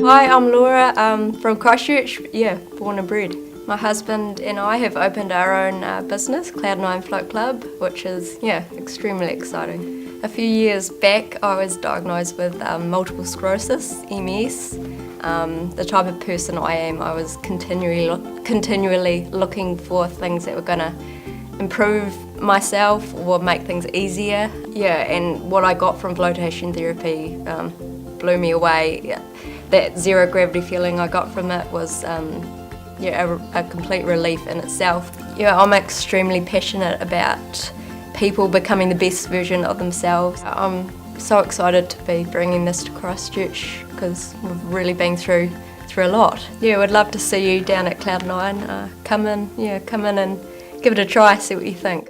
Hi, I'm Laura from Christchurch, born and bred. My husband and I have opened our own business, Cloud9 Float Club, which is extremely exciting. A few years back I was diagnosed with multiple sclerosis, MS. The type of person I am, I was continually looking for things that were going to improve myself or make things easier. And what I got from flotation therapy blew me away. That zero gravity feeling I got from it was a complete relief in itself. I'm extremely passionate about people becoming the best version of themselves. I'm so excited to be bringing this to Christchurch because we've really been through a lot. We'd love to see you down at Cloud9. Come in and give it a try, see what you think.